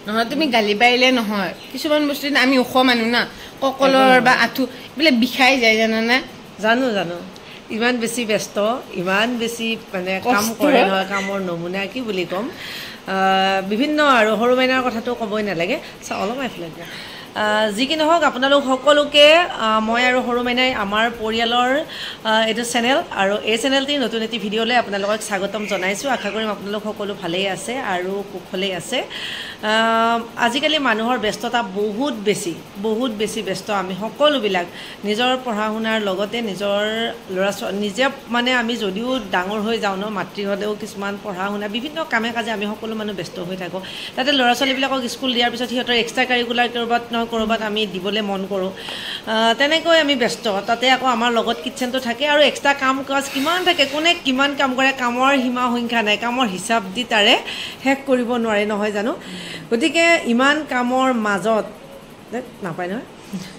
নহয় তুমি গালি পাৰিলে নহয় কিছুমান বস্তু আমি ওখ মানুহ না ককলৰ বা আঁঠু এইবিলাক বিষাই যায় জানানে জানো ইমান বেছি ব্যস্ত ইমান বেছি মানে কাম কৰে নহয় কামৰ নমুনা কি বুলি ক'ম বিভিন্ন আৰু সৰু মাইনাৰ কথাটো ক'বই নালাগে অলপ আইফালে দিয়া যি কি নহওক আপোনালোক সকলোকে মই আৰু সৰু মাইনাই আমাৰ পৰিয়ালৰ এইটো চেনেল আৰু এই চেনেলটি নতুন এটি ভিডিঅ'লৈ আপোনালোকক স্বাগতম জনাইছোঁ আশা কৰিম আপোনালোক সকলো ভালেই আছে আৰু কুশলেই আছে আজিকালি মানুহৰ ব্যস্ততা বহুত বেছি ব্যস্ত আমি সকলোবিলাক নিজৰ পঢ়া শুনাৰ লগতে নিজৰ ল'ৰা ছোৱালী নিজে মানে আমি যদিও ডাঙৰ হৈ যাওঁ ন মাতৃহঁতেও কিছুমান পঢ়া শুনা বিভিন্ন কামে কাজে আমি সকলো মানুহ ব্যস্ত হৈ থাকোঁ তাতে ল'ৰা ছোৱালীবিলাকক স্কুল দিয়াৰ পিছত সিহঁতৰ এক্সট্ৰা কাৰিকুলাৰ ক'ৰবাত আমি দিবলৈ মন কৰোঁ তেনেকৈ আমি ব্যস্ত তাতে আকৌ আমাৰ লগত কিটচেনটো থাকে আৰু এক্সট্ৰা কাম কাজ কিমান থাকে কোনে কিমান কাম কৰে কামৰ সীমা সংখ্যা নাই কামৰ হিচাপ দি তাৰে শেষ কৰিব নোৱাৰে নহয় জানো গতিকে ইমান কামৰ মাজত নাপায় নহয়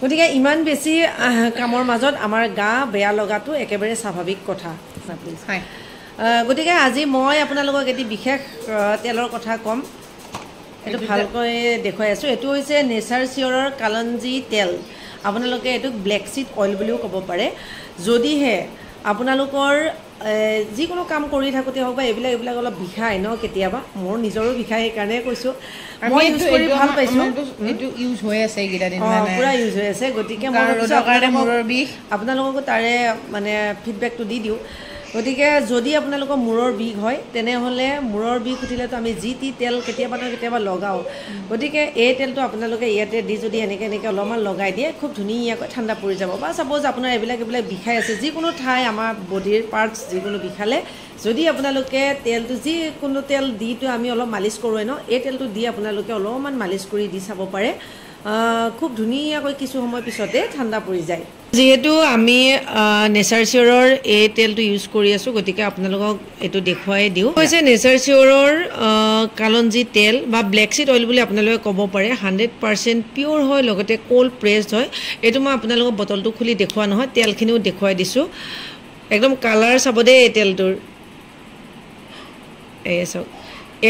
গতিকে ইমান বেছি কামৰ মাজত আমাৰ গা বেয়া লগাটো একেবাৰে স্বাভাৱিক কথা গতিকে আজি মই আপোনালোকক এটি বিশেষ তেলৰ কথা ক'ম এইটো ভালকৈ দেখুৱাই আছোঁ এইটো হৈছে নেচাৰ চিয়ৰৰ কালঞ্জি তেল আপোনালোকে এইটোক ব্লেক চিড অইল বুলিও ক'ব পাৰে যদিহে আপোনালোকৰ যিকোনো কাম কৰি থাকোঁতে হওক বা এইবিলাক অলপ বিষায় ন কেতিয়াবা মোৰ নিজৰো বিষায় সেইকাৰণে কৈছোঁ মই ইউজ কৰি ভাল পাইছোঁ এইটো ইউজ হৈ আছে এইকেইটা দিন পূৰা ইউজ হৈ আছে গতিকে মই মূৰৰ বিষ আপোনালোককো তাৰে মানে ফিডবেকটো দি দিওঁ গতিকে যদি আপোনালোকৰ মূৰৰ বিষ হয় তেনেহ'লে মূৰৰ বিষ উঠিলেতো আমি যি টি তেল কেতিয়াবা লগাওঁ গতিকে এই তেলটো আপোনালোকে ইয়াতে দি যদি এনেকৈ অলপমান লগাই দিয়ে খুব ধুনীয়াকৈ ঠাণ্ডা পৰি যাব বা চাপ'জ আপোনাৰ এইবিলাক বিষাই আছে যিকোনো ঠাই আমাৰ বডিৰ পাৰ্টছ যিকোনো বিষালে যদি আপোনালোকে তেলটো যিকোনো তেল দিটো আমি অলপ মালিচ কৰোঁ ন এই তেলটো দি আপোনালোকে অলপমান মালিচ কৰি দি চাব পাৰে খুব ধুনীয়াকৈ কিছু সময় পিছতে ঠাণ্ডা পৰি যায় যিহেতু আমি নেচাৰ চিয়ৰৰ এই তেলটো ইউজ কৰি আছোঁ গতিকে আপোনালোকক এইটো দেখুৱাই দিওঁ হৈছে নেচাৰ চিয়ৰৰ কালঞ্জি তেল বা ব্লেক চিড অইল বুলি আপোনালোকে ক'ব পাৰে 100% পিয়'ৰ হয় লগতে কোল্ড প্ৰেছড হয় এইটো মই আপোনালোকক বটলটো খুলি দেখুওৱা নহয় তেলখিনিও দেখুৱাই দিছোঁ একদম কালাৰ চাব দেই এই তেলটোৰ এই চাওক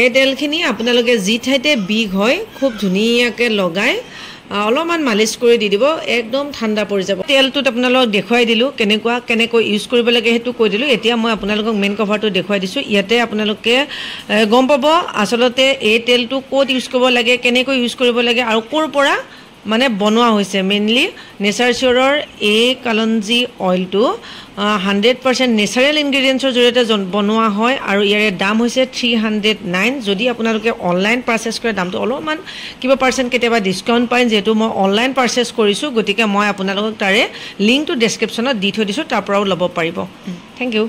এই তেলখিনি আপোনালোকে যি ঠাইতে বিষ হয় খুব ধুনীয়াকৈ লগাই অলপমান মালিচ কৰি দি দিব একদম ঠাণ্ডা পৰি যাব তেলটোত আপোনালোকক দেখুৱাই দিলোঁ কেনেকৈ ইউজ কৰিব লাগে সেইটো কৈ দিলোঁ এতিয়া মই আপোনালোকক মেইন কভাৰটো দেখুৱাই দিছোঁ ইয়াতে আপোনালোকে গম পাব আচলতে এই তেলটো ক'ত ইউজ কৰিব লাগে কেনেকৈ ইউজ কৰিব লাগে আৰু ক'ৰ পৰা মানে বনোৱা হৈছে মেইনলি নেচাৰ চিয়ৰৰ এই কালঞ্জি অইলটো 100% নেচাৰেল ইনগ্ৰিডিয়েণ্টছৰ জৰিয়তে বনোৱা হয় আৰু ইয়াৰে দাম হৈছে 309 যদি আপোনালোকে অনলাইন পাৰ্চেছ কৰে দামটো অলপমান কিবা পাৰ্চেণ্ট কেতিয়াবা ডিছকাউণ্ট পায় যিহেতু মই অনলাইন পাৰ্চেছ কৰিছোঁ গতিকে মই আপোনালোকক তাৰে লিংকটো ডেছক্ৰিপশ্যনত দি থৈ দিছোঁ তাৰ পৰাও ল'ব পাৰিব থেংক ইউ